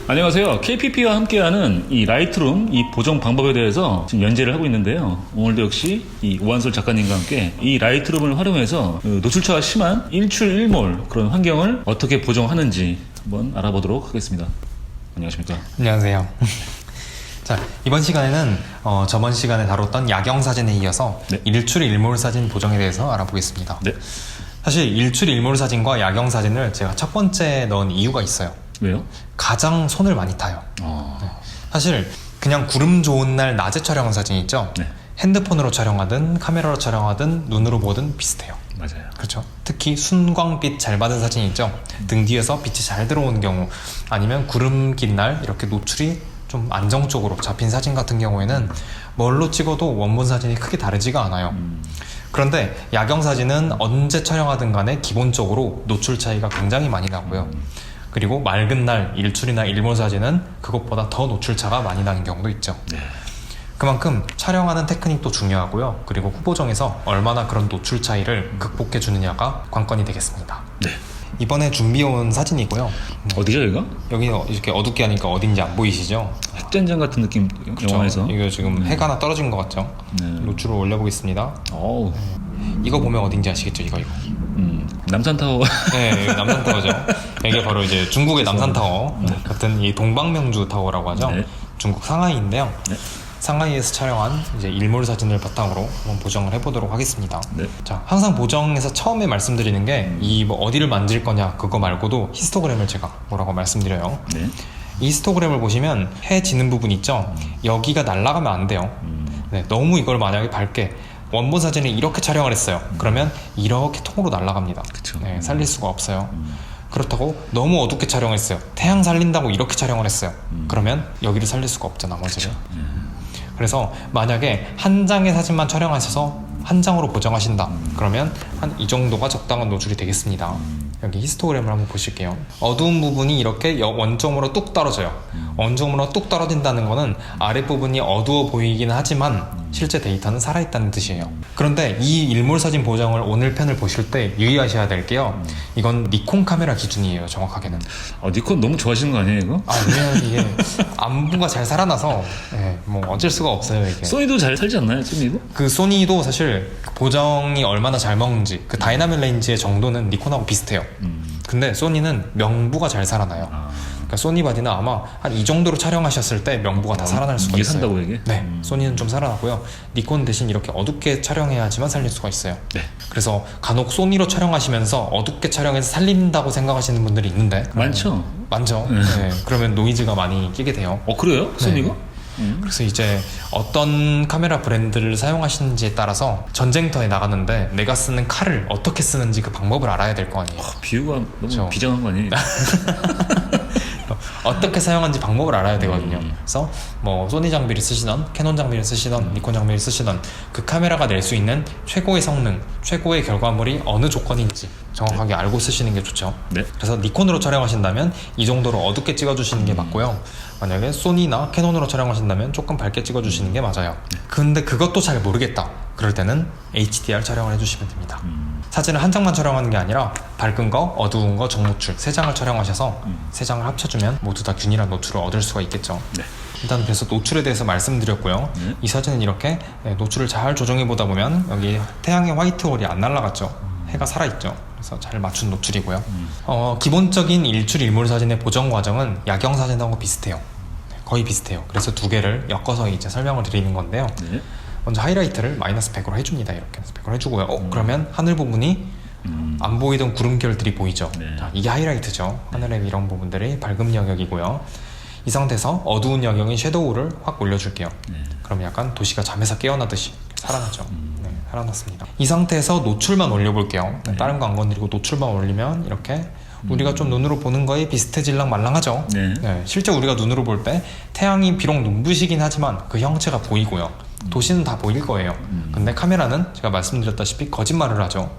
안녕하세요. KPP와 함께하는 이 라이트룸 이 보정 방법에 대해서 지금 연재를 하고 있는데요. 오늘도 역시 이 오한솔 작가님과 함께 이 라이트룸을 활용해서 노출차가 심한 일출일몰 그런 환경을 어떻게 보정하는지 한번 알아보도록 하겠습니다. 안녕하십니까? 안녕하세요. 자, 이번 시간에는 저번 시간에 다뤘던 야경사진에 이어서 네. 일출일몰 사진 보정에 대해서 알아보겠습니다. 네. 사실 일출일몰 사진과 야경사진을 제가 첫 번째 넣은 이유가 있어요. 왜요? 가장 손을 많이 타요. 네. 사실 그냥 구름 좋은 날 낮에 촬영한 사진 있죠? 네. 핸드폰으로 촬영하든 카메라로 촬영하든 눈으로 보든 비슷해요. 맞아요. 그렇죠. 특히 순광빛 잘 받은 사진 있죠? 등 뒤에서 빛이 잘 들어오는 경우, 아니면 구름 낀 날 이렇게 노출이 좀 안정적으로 잡힌 사진 같은 경우에는 뭘로 찍어도 원본 사진이 크게 다르지가 않아요. 그런데 야경 사진은 언제 촬영하든 간에 기본적으로 노출 차이가 굉장히 많이 나고요. 그리고 맑은 날 일출이나 일몰 사진은 그것보다 더 노출 차가 많이 나는 경우도 있죠. 네. 그만큼 촬영하는 테크닉도 중요하고요. 그리고 후보정에서 얼마나 그런 노출 차이를 극복해 주느냐가 관건이 되겠습니다. 네. 이번에 준비해온 사진이고요. 어디죠, 여기가? 여기 이렇게 어둡게 하니까 어딘지 안 보이시죠? 핵전쟁 같은 느낌 영화에서. 이거 지금 해가 하나 떨어진 것 같죠? 네. 노출을 올려보겠습니다. 어우. 이거 보면 어딘지 아시겠죠? 이거. 남산타워. 네, 여기 남산타워죠. 이게 바로 이제 중국의 남산타워 같은 이 동방명주 타워라고 하죠. 네. 중국 상하이인데요. 네. 상하이에서 촬영한 이제 일몰 사진을 바탕으로 한번 보정을 해보도록 하겠습니다. 네. 자, 항상 보정에서 처음에 말씀드리는 게 이 뭐 어디를 만질 거냐 그거 말고도 히스토그램을 제가 뭐라고 말씀드려요. 네. 이 히스토그램을 보시면 해 지는 부분 있죠? 여기가 날아가면 안 돼요. 네, 너무 이걸 만약에 밝게 원본 사진을 이렇게 촬영을 했어요. 그러면 이렇게 통으로 날아갑니다. 그쵸. 네, 살릴 수가 없어요. 그렇다고 너무 어둡게 촬영했어요. 태양 살린다고 이렇게 촬영을 했어요. 그러면 여기를 살릴 수가 없죠, 나머지를. 그래서 만약에 한 장의 사진만 촬영하셔서 한 장으로 보정하신다. 그러면 한 이 정도가 적당한 노출이 되겠습니다. 여기 히스토그램을 한번 보실게요. 어두운 부분이 이렇게 원점으로 뚝 떨어져요. 원점으로 뚝 떨어진다는 거는 아랫부분이 어두워 보이긴 하지만 실제 데이터는 살아있다는 뜻이에요. 그런데 이 일몰 사진 보정을 오늘 편을 보실 때 유의하셔야 될 게요. 이건 니콘 카메라 기준이에요, 정확하게는. 니콘 너무 좋아하시는 거 아니에요, 이거? 왜냐면 이게 안부가 잘 살아나서 뭐 어쩔 수가 없어요, 이게. 소니도 잘 살지 않나요, 소니도? 그 소니도 사실 보정이 얼마나 잘 먹는지 그 다이나믹 렌즈의 정도는 니콘하고 비슷해요. 근데 소니는 명부가 잘 살아나요. 그러니까 소니 바디는 아마 한 이 정도로 촬영하셨을 때 명부가 다 살아날 수가 이게 있어요. 산다고 이게? 네, 소니는 좀 살아나고요. 니콘 대신 이렇게 어둡게 촬영해야지만 살릴 수가 있어요. 네. 그래서 간혹 소니로 촬영하시면서 어둡게 촬영해서 살린다고 생각하시는 분들이 있는데 많죠. 많죠. 네, 그러면 노이즈가 많이 끼게 돼요. 그래요? 소니가? 그래서 이제 어떤 카메라 브랜드를 사용하시는지에 따라서 전쟁터에 나갔는데 내가 쓰는 칼을 어떻게 쓰는지 그 방법을 알아야 될 거 아니에요. 비유가 너무 그쵸. 비장한 거 아니에요? 어떻게 사용하는지 방법을 알아야 되거든요. 그래서 뭐 소니 장비를 쓰시던 캐논 장비를 쓰시던 니콘 장비를 쓰시던 그 카메라가 낼 수 있는 최고의 성능, 최고의 결과물이 어느 조건인지 정확하게 알고 쓰시는 게 좋죠. 네. 그래서 니콘으로 촬영하신다면 이 정도로 어둡게 찍어주시는 게 맞고요. 만약에 소니나 캐논으로 촬영하신다면 조금 밝게 찍어주시는 게 맞아요. 근데 그것도 잘 모르겠다. 그럴 때는 HDR 촬영을 해주시면 됩니다. 사진을 한 장만 촬영하는 게 아니라 밝은 거, 어두운 거, 정노출 세 장을 촬영하셔서 세 장을 합쳐주면 모두 다 균일한 노출을 얻을 수가 있겠죠. 네. 일단 그래서 노출에 대해서 말씀드렸고요. 이 사진은 이렇게 노출을 잘 조정해 보다 보면 여기 태양의 화이트 홀이 안 날아갔죠. 해가 살아있죠. 그래서 잘 맞춘 노출이고요. 기본적인 일출 일몰 사진의 보정 과정은 야경 사진하고 비슷해요. 거의 비슷해요. 그래서 두 개를 엮어서 이제 설명을 드리는 건데요. 네. 먼저 하이라이트를 마이너스 100으로 해줍니다. 이렇게 100으로 해주고요. 그러면 하늘 부분이 안 보이던 구름결들이 보이죠. 네. 자, 이게 하이라이트죠. 하늘의 이런 부분들이 밝음 영역이고요. 이 상태에서 어두운 영역인 섀도우를 확 올려줄게요. 그럼 약간 도시가 잠에서 깨어나듯이 살아나죠. 네, 살아났습니다. 이 상태에서 노출만 올려볼게요. 다른 거 안 건드리고 노출만 올리면 이렇게 우리가 좀 눈으로 보는 거에 비슷해질랑 말랑하죠. 실제 우리가 눈으로 볼 때 태양이 비록 눈부시긴 하지만 그 형체가 보이고요. 도시는 다 보일 거예요. 근데 카메라는 제가 말씀드렸다시피 거짓말을 하죠.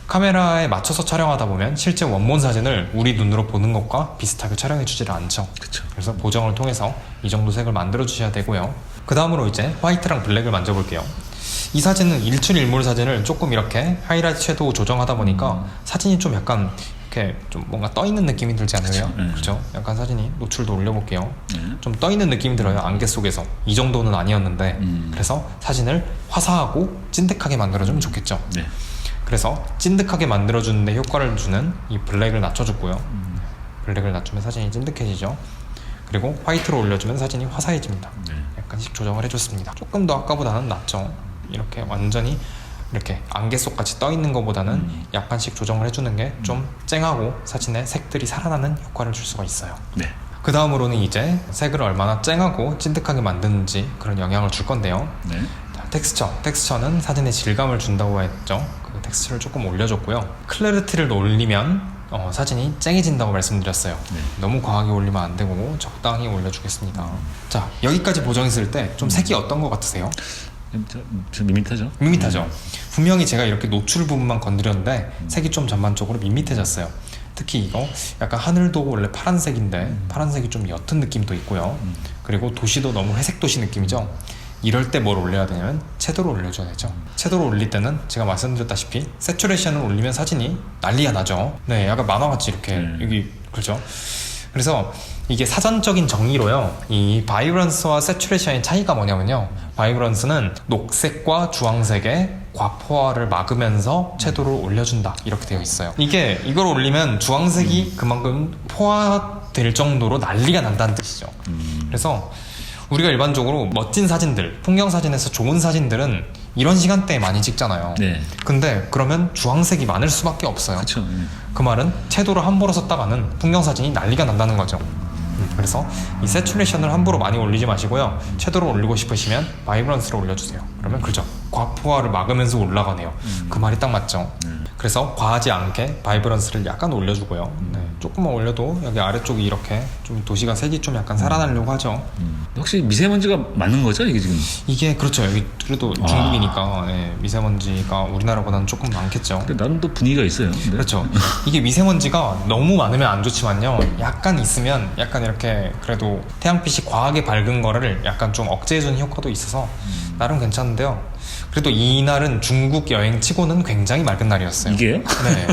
카메라에 맞춰서 촬영하다 보면 실제 원본 사진을 우리 눈으로 보는 것과 비슷하게 촬영해 주지를 않죠. 그쵸. 그래서 보정을 통해서 이 정도 색을 만들어 주셔야 되고요. 그 다음으로 이제 화이트랑 블랙을 만져볼게요. 이 사진은 일출일몰 사진을 조금 이렇게 하이라이트 섀도우 조정하다 보니까 사진이 좀 약간 이렇게 좀 뭔가 떠 있는 느낌이 들지 않으세요? 그쵸. 네. 그렇죠? 약간 사진이 노출도 올려볼게요. 네. 좀 떠 있는 느낌이 들어요. 안개 속에서 이 정도는 아니었는데 그래서 사진을 화사하고 찐득하게 만들어주면 좋겠죠. 네. 그래서 찐득하게 만들어주는데 효과를 주는 이 블랙을 낮춰줬고요. 블랙을 낮추면 사진이 찐득해지죠. 그리고 화이트로 올려주면 사진이 화사해집니다. 네. 약간씩 조정을 해줬습니다. 조금 더 아까보다는 낫죠. 이렇게 완전히 이렇게 안개 속같이 떠 있는 것보다는 약간씩 조정을 해주는 게 좀 쨍하고 사진에 색들이 살아나는 효과를 줄 수가 있어요. 네. 그 다음으로는 이제 색을 얼마나 쨍하고 찐득하게 만드는지 그런 영향을 줄 건데요. 네. 자, 텍스처는 사진에 질감을 준다고 했죠. 그 텍스처를 조금 올려줬고요. 클래리티를 올리면 사진이 쨍해진다고 말씀드렸어요. 네. 너무 과하게 올리면 안 되고 적당히 올려주겠습니다. 자, 여기까지 보정했을 때 좀 색이 어떤 것 같으세요? 좀 밋밋하죠? 밋밋하죠. 분명히 제가 이렇게 노출 부분만 건드렸는데 색이 좀 전반적으로 밋밋해졌어요. 특히 이거 약간 하늘도 원래 파란색인데 파란색이 좀 옅은 느낌도 있고요. 그리고 도시도 너무 회색 도시 느낌이죠. 이럴 때 뭘 올려야 되냐면 채도를 올려줘야 되죠. 채도를 올릴 때는 제가 말씀드렸다시피 새추레이션을 올리면 사진이 난리가 나죠. 네, 약간 만화같이 이렇게 여기 그렇죠. 그래서 이게 사전적인 정의로요, 이 바이브런스와 새추레이션의 차이가 뭐냐면요, 바이브런스는 녹색과 주황색의 과포화를 막으면서 채도를 올려준다 이렇게 되어 있어요. 이걸 올리면 주황색이 그만큼 포화될 정도로 난리가 난다는 뜻이죠. 그래서 우리가 일반적으로 멋진 사진들, 풍경 사진에서 좋은 사진들은 이런 시간대에 많이 찍잖아요. 네. 근데 그러면 주황색이 많을 수밖에 없어요. 그렇죠. 네. 그 말은 채도를 함부로 썼다가는 풍경 사진이 난리가 난다는 거죠. 그래서 이 새추레이션을 함부로 많이 올리지 마시고요, 채도를 올리고 싶으시면 바이브런스를 올려주세요. 그러면 그죠, 과포화를 막으면서 올라가네요. 그 말이 딱 맞죠. 그래서 과하지 않게 바이브런스를 약간 올려주고요. 네, 조금만 올려도 여기 아래쪽이 이렇게 좀 도시가 색이 좀 약간 살아나려고 하죠. 혹시 미세먼지가 맞는 거죠, 이게 지금? 이게 그렇죠. 여기 그래도 중국이니까 네, 미세먼지가 우리나라보다는 조금 많겠죠. 근데 나름 또 분위기가 있어요. 네. 그렇죠. 이게 미세먼지가 너무 많으면 안 좋지만요, 약간 있으면 약간 이렇게 그래도 태양빛이 과하게 밝은 거를 약간 좀 억제해주는 효과도 있어서 나름 괜찮은데요. 그래도 이날은 중국 여행 치고는 굉장히 맑은 날이었어요. 이게요? 네,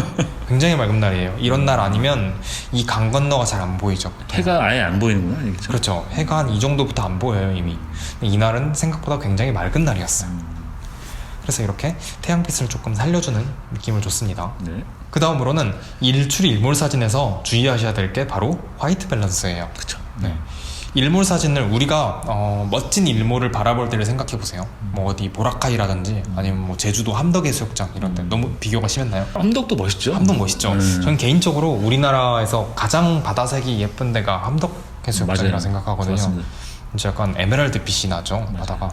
굉장히 맑은 날이에요. 이런 날 아니면 이 강 건너가 잘 안 보이죠. 해가 아예 안 보이는구나, 이게. 그렇죠. 해가 한 이 정도부터 안 보여요, 이미. 이날은 생각보다 굉장히 맑은 날이었어요. 그래서 이렇게 태양빛을 조금 살려주는 느낌을 줬습니다. 네. 그 다음으로는 일출 일몰 사진에서 주의하셔야 될 게 바로 화이트 밸런스예요. 그렇죠. 네. 일몰 사진을 우리가 멋진 일몰을 바라볼 때를 생각해 보세요. 뭐 어디 보라카이라든지 아니면 뭐 제주도 함덕해수욕장 이런 데 너무 비교가 심했나요? 함덕도 멋있죠? 함덕 멋있죠. 저는 개인적으로 우리나라에서 가장 바다색이 예쁜 데가 함덕해수욕장이라 맞아요. 생각하거든요. 맞습니다. 이제 약간 에메랄드 빛이 나죠, 바다가.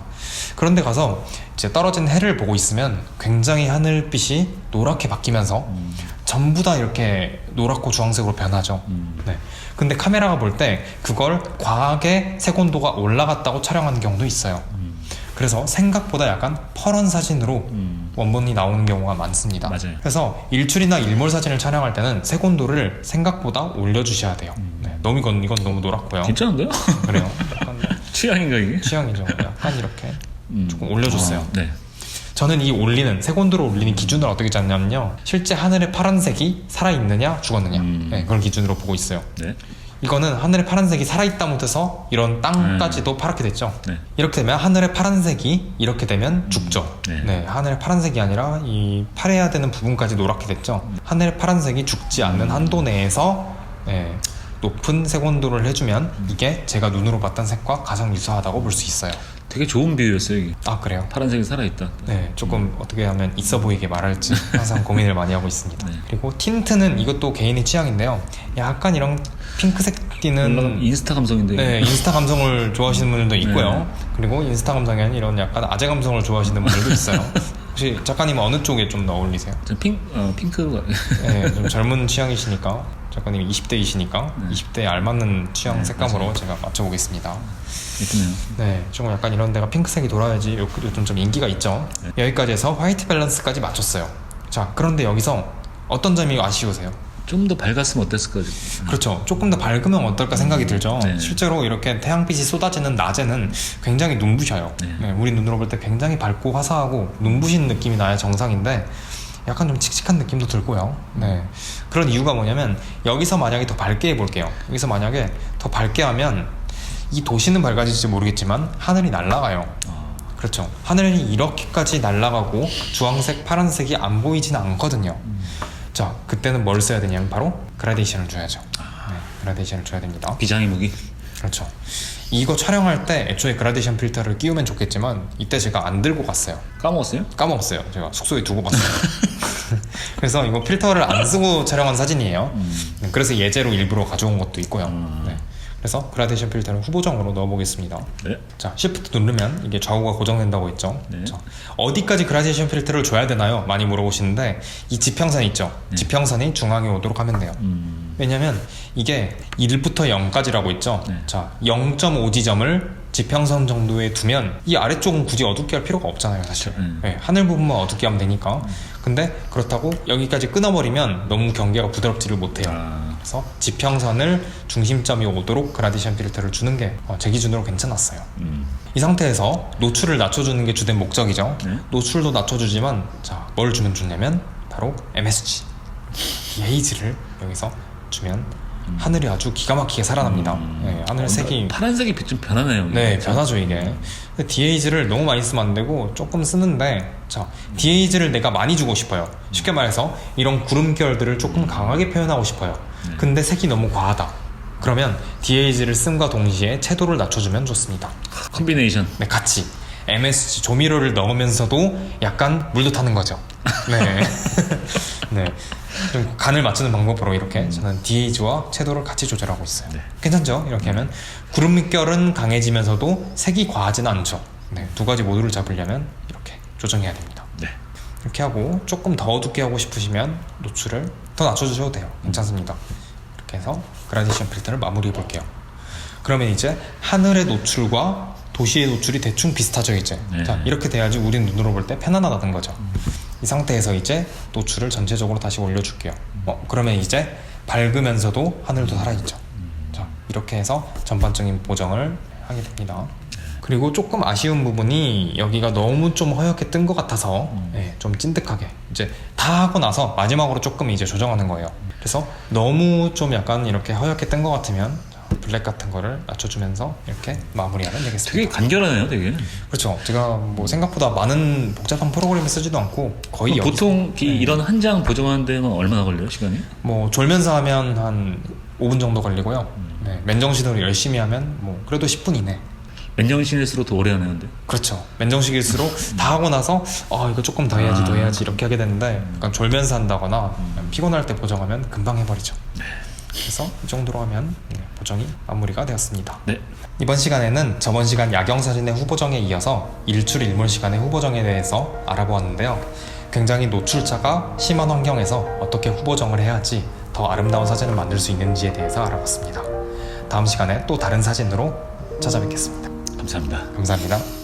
그런데 가서 이제 떨어진 해를 보고 있으면 굉장히 하늘빛이 노랗게 바뀌면서 전부 다 이렇게 노랗고 주황색으로 변하죠. 네. 근데 카메라가 볼 때 그걸 과하게 색온도가 올라갔다고 촬영하는 경우도 있어요. 그래서 생각보다 약간 펄한 사진으로 원본이 나오는 경우가 많습니다. 맞아요. 그래서 일출이나 일몰 사진을 촬영할 때는 색온도를 생각보다 올려주셔야 돼요. 네. 너무 이건 너무 노랗고요. 괜찮은데요? 그래요. 약간 취향인가, 이게? 취향이죠. 약간 이렇게 조금 올려줬어요. 네. 저는 이 올리는 색온도를 올리는 기준을 어떻게 잡냐면요, 실제 하늘의 파란색이 살아있느냐 죽었느냐, 네, 그걸 기준으로 보고 있어요. 네. 이거는 하늘의 파란색이 살아있다 못해서 이런 땅까지도 파랗게 됐죠. 네. 이렇게 되면 하늘의 파란색이 이렇게 되면 죽죠. 네. 네, 하늘의 파란색이 아니라 이 파래야 되는 부분까지 노랗게 됐죠. 하늘의 파란색이 죽지 않는 한도 내에서 네, 높은 색온도를 해주면 이게 제가 눈으로 봤던 색과 가장 유사하다고 볼 수 있어요. 되게 좋은 비유였어요, 이게. 아, 그래요? 파란색이 살아있다. 네, 조금 어떻게 하면 있어 보이게 말할지 항상 고민을 많이 하고 있습니다. 네. 그리고 틴트는 이것도 개인의 취향인데요, 약간 이런 핑크색 띠는 인스타 감성인데. 네, 인스타 감성을 좋아하시는 분들도 있고요. 네. 그리고 인스타 감성이 아닌 이런 약간 아재 감성을 좋아하시는 분들도 있어요. 혹시 작가님은 어느 쪽에 좀 더 어울리세요? 핑크가. 네, 좀 젊은 취향이시니까, 작가님이 20대이시니까 20대에 알맞는 취향 네, 색감으로 맞아요. 제가 맞춰보겠습니다. 예쁘네요. 네, 조금 약간 이런 데가 핑크색이 돌아야지 요즘 좀 인기가 있죠. 여기까지 해서 화이트 밸런스까지 맞췄어요. 자, 그런데 여기서 어떤 점이 아쉬우세요? 좀 더 밝았으면 어땠을까 지금. 그렇죠. 조금 더 밝으면 어떨까 생각이 들죠. 네. 실제로 이렇게 태양빛이 쏟아지는 낮에는 굉장히 눈부셔요. 네. 네, 우리 눈으로 볼 때 굉장히 밝고 화사하고 눈부신 느낌이 나야 정상인데 약간 좀 칙칙한 느낌도 들고요. 네. 그런 이유가 뭐냐면 여기서 만약에 더 밝게 해볼게요. 여기서 만약에 더 밝게 하면 이 도시는 밝아질지 모르겠지만 하늘이 날아가요. 그렇죠. 하늘이 이렇게까지 날아가고 주황색, 파란색이 안 보이지는 않거든요. 자, 그때는 뭘 써야 되냐면 바로 그라데이션을 줘야죠. 네, 그라데이션을 줘야 됩니다. 비장의 무기. 그렇죠. 이거 촬영할 때 애초에 그라데이션 필터를 끼우면 좋겠지만 이때 제가 안 들고 갔어요. 까먹었어요? 까먹었어요. 제가 숙소에 두고 갔어요. 그래서 이거 필터를 안 쓰고 촬영한 사진이에요. 그래서 예제로 일부러 가져온 것도 있고요. 네. 그래서 그라데이션 필터를 후보정으로 넣어보겠습니다. 네. 자, Shift 누르면 이게 좌우가 고정된다고 했죠. 네. 자, 어디까지 그라데이션 필터를 줘야 되나요? 많이 물어보시는데 이 지평선 있죠. 지평선이 중앙에 오도록 하면 돼요. 왜냐면 이게 1부터 0까지라고 있죠. 네. 자, 0.5 지점을 지평선 정도에 두면 이 아래쪽은 굳이 어둡게 할 필요가 없잖아요, 사실. 네, 하늘 부분만 어둡게 하면 되니까. 근데 그렇다고 여기까지 끊어버리면 너무 경계가 부드럽지를 못해요. 그래서 지평선을 중심점이 오도록 그라데이션 필터를 주는 게 제 기준으로 괜찮았어요. 이 상태에서 노출을 낮춰주는 게 주된 목적이죠. 네. 노출도 낮춰주지만 자, 뭘 주면 좋냐면 바로 MSG, 게이지를 여기서 주면 하늘이 아주 기가 막히게 살아납니다. 네, 하늘 색이 파란색이 좀 변하네요. 네, 변하죠 이게. 근데 DAG를 너무 많이 쓰면 안 되고 조금 쓰는데, 자, DAG를 내가 많이 주고 싶어요. 쉽게 말해서 이런 구름결들을 조금 강하게 표현하고 싶어요. 근데 색이 너무 과하다. 그러면 DAG를 쓴과 동시에 채도를 낮춰주면 좋습니다. 콤비네이션. 네, 같이 MSG 조미료를 넣으면서도 약간 물도 타는 거죠. 네. 네. 좀 간을 맞추는 방법으로 이렇게 저는 DAG와 채도를 같이 조절하고 있어요. 네. 괜찮죠? 이렇게 하면 구름결은 강해지면서도 색이 과하지는 않죠. 네, 두 가지 모두를 잡으려면 이렇게 조정해야 됩니다. 네. 이렇게 하고 조금 더 어둡게 하고 싶으시면 노출을 더 낮춰주셔도 돼요. 괜찮습니다. 이렇게 해서 그라데이션 필터를 마무리해 볼게요. 그러면 이제 하늘의 노출과 도시의 노출이 대충 비슷하죠 이제. 네. 자, 이렇게 돼야지 우린 눈으로 볼 때 편안하다는 거죠. 이 상태에서 이제 노출을 전체적으로 다시 올려줄게요. 그러면 이제 밝으면서도 하늘도 살아있죠. 자, 이렇게 해서 전반적인 보정을 하게 됩니다. 그리고 조금 아쉬운 부분이 여기가 너무 좀 허옇게 뜬 것 같아서 네, 좀 찐득하게 이제 다 하고 나서 마지막으로 조금 이제 조정하는 거예요. 그래서 너무 좀 약간 이렇게 허옇게 뜬 것 같으면 블랙 같은 거를 낮춰주면서 이렇게 마무리하면 되겠습니다. 되게 간결하네요, 되게. 그렇죠. 제가 뭐 생각보다 많은 복잡한 프로그램을 쓰지도 않고 거의 여기서 보통 이런 한 장 보정하는 데는 얼마나 걸려요, 시간이? 뭐 졸면서 하면 한 5분 정도 걸리고요. 네, 맨정신으로 열심히 하면 뭐 그래도 10분 이내. 맨정신일수록 더 오래 하네요, 근데. 그렇죠. 맨정식일수록 다 하고 나서 이거 조금 더 해야지 더 해야지 이렇게 하게 되는데 약간 졸면서 한다거나 피곤할 때 보정하면 금방 해버리죠. 그래서 이 정도로 하면 보정이 마무리가 되었습니다. 네. 이번 시간에는 저번 시간 야경사진의 후보정에 이어서 일출일몰 시간의 후보정에 대해서 알아보았는데요. 굉장히 노출차가 심한 환경에서 어떻게 후보정을 해야지 더 아름다운 사진을 만들 수 있는지에 대해서 알아봤습니다. 다음 시간에 또 다른 사진으로 찾아뵙겠습니다. 감사합니다. 감사합니다.